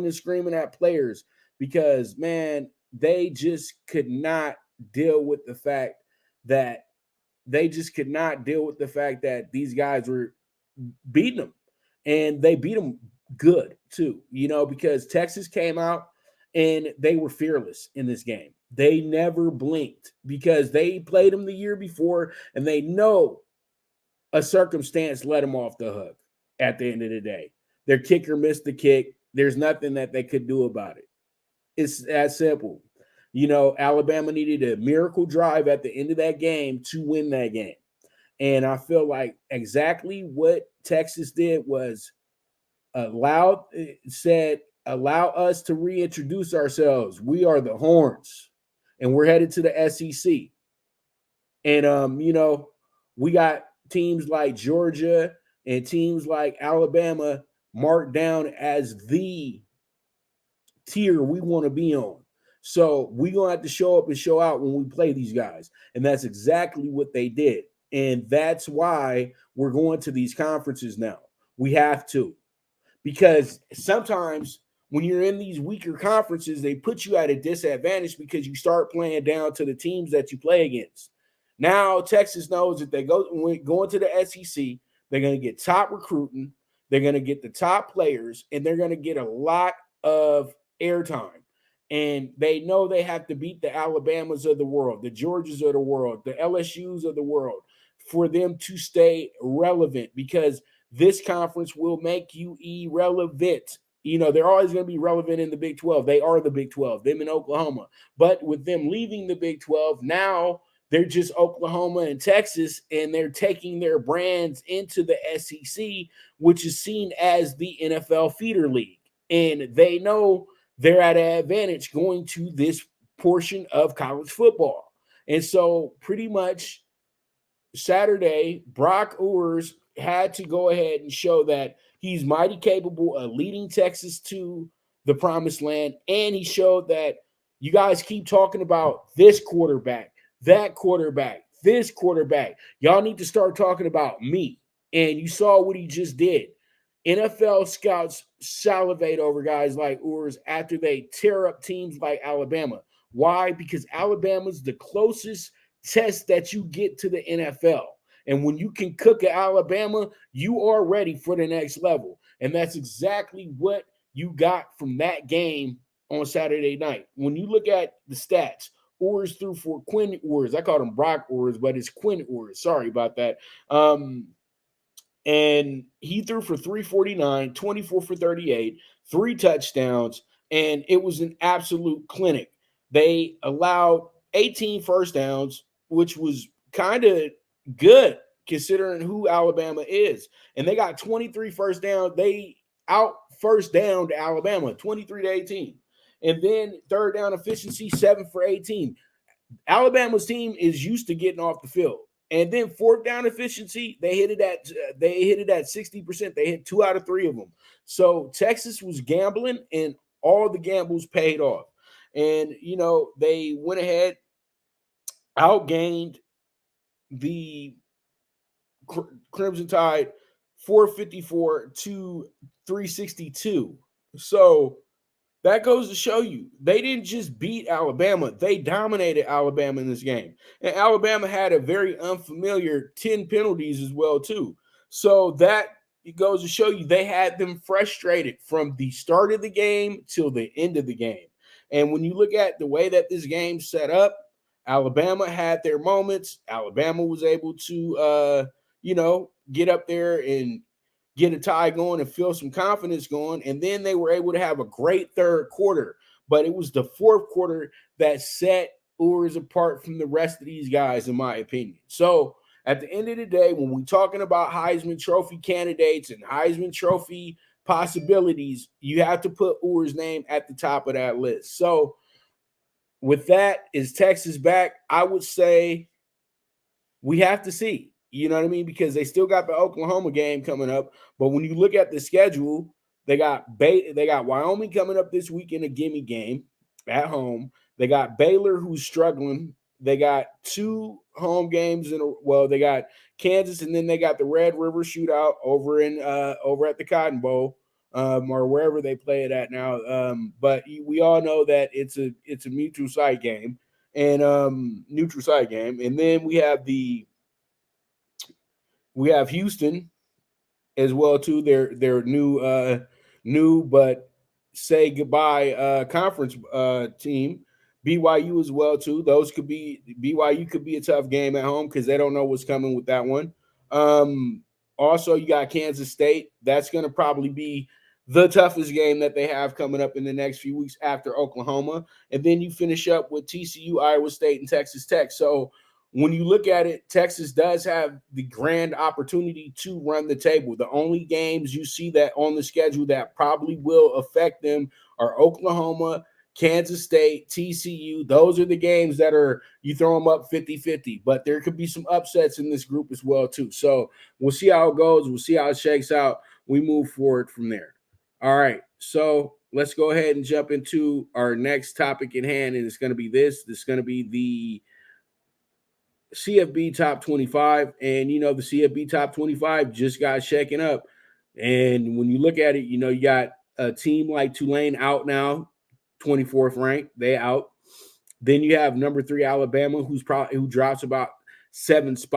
and screaming at players because, man, they just could not deal with the fact that these guys were beating them, and they beat them good too. Because Texas came out and they were fearless in this game. They never blinked because they played them the year before, and they know a circumstance let them off the hook. At the end of the day, their kicker missed the kick. There's nothing that they could do about it. It's that simple. Alabama needed a miracle drive at the end of that game to win that game. And I feel like exactly what Texas did was allow us to reintroduce ourselves. We are the Horns, and we're headed to the SEC. And we got teams like Georgia and teams like Alabama marked down as the tier we want to be on. So we're going to have to show up and show out when we play these guys. And that's exactly what they did. And that's why we're going to these conferences now. We have to. Because sometimes when you're in these weaker conferences, they put you at a disadvantage because you start playing down to the teams that you play against. Now Texas knows that they going to the SEC, they're going to get top recruiting, they're going to get the top players, and they're going to get a lot of airtime. And they know they have to beat the Alabamas of the world, the Georgias of the world, the LSUs of the world for them to stay relevant, because this conference will make you irrelevant. They're always going to be relevant in the Big 12. They are the Big 12, them in Oklahoma. But with them leaving the Big 12, now they're just Oklahoma and Texas, and they're taking their brands into the SEC, which is seen as the NFL feeder league. And they know they're at an advantage going to this portion of college football. And so pretty much Saturday, Brock Ewers had to go ahead and show that he's mighty capable of leading Texas to the promised land. And he showed that you guys keep talking about this quarterback, that quarterback, this quarterback. Y'all need to start talking about me. And you saw what he just did. NFL scouts salivate over guys like Ewers after they tear up teams like Alabama. Why? Because Alabama's the closest test that you get to the NFL. And when you can cook at Alabama, you are ready for the next level. And that's exactly what you got from that game on Saturday night. When you look at the stats, Ewers threw for Quinn Ewers. I called him Brock Ewers, but it's Quinn Ewers. Sorry about that. And he threw for 349, 24 for 38, 3 touchdowns, and it was an absolute clinic. They allowed 18 first downs, which was kind of good considering who Alabama is. And they got 23 first down. They out first down to Alabama, 23 to 18. And then third down efficiency, 7 for 18. Alabama's team is used to getting off the field. And then fourth down efficiency, they hit it at 60%. They hit 2 out of 3 of them. So Texas was gambling, and all the gambles paid off. And they went ahead, outgained the Crimson Tide 454 to 362. So that goes to show you they didn't just beat Alabama. They dominated Alabama in this game. And Alabama had a very unfamiliar 10 penalties as well, too. So that it goes to show you they had them frustrated from the start of the game till the end of the game. And when you look at the way that this game set up, Alabama had their moments. Alabama was able to, get up there and get a tie going and feel some confidence going. And then they were able to have a great third quarter. But it was the fourth quarter that set Ewers apart from the rest of these guys, in my opinion. So at the end of the day, when we're talking about Heisman Trophy candidates and Heisman Trophy possibilities, you have to put Ewers' name at the top of that list. So with that, is Texas back? I would say we have to see. You know what I mean? Because they still got the Oklahoma game coming up. But when you look at the schedule, they got Wyoming coming up this week in a gimme game at home. They got Baylor, who's struggling. They got 2 home games they got Kansas, and then they got the Red River Shootout over at the Cotton Bowl. or wherever they play it at now. But we all know that it's a neutral site game, and and then we have Houston as well too. Their new but say goodbye conference team. BYU as well too. BYU could be a tough game at home because they don't know what's coming with that one. Also, you got Kansas State. That's going to probably be the toughest game that they have coming up in the next few weeks after Oklahoma. And then you finish up with TCU, Iowa State, and Texas Tech. So when you look at it, Texas does have the grand opportunity to run the table. The only games you see that on the schedule that probably will affect them are Oklahoma, Kansas State, TCU. Those are the games that are, you throw them up 50-50, but there could be some upsets in this group as well too. So we'll see how it goes. We'll see how it shakes out. We move forward from there. All right. So let's go ahead and jump into our next topic in hand. And it's going to be this. This is going to be the CFB top 25. And, the CFB top 25 just got shaken up. And when you look at it, you got a team like Tulane out now, 24th ranked. They out. Then you have number 3 Alabama, who drops about 7 spots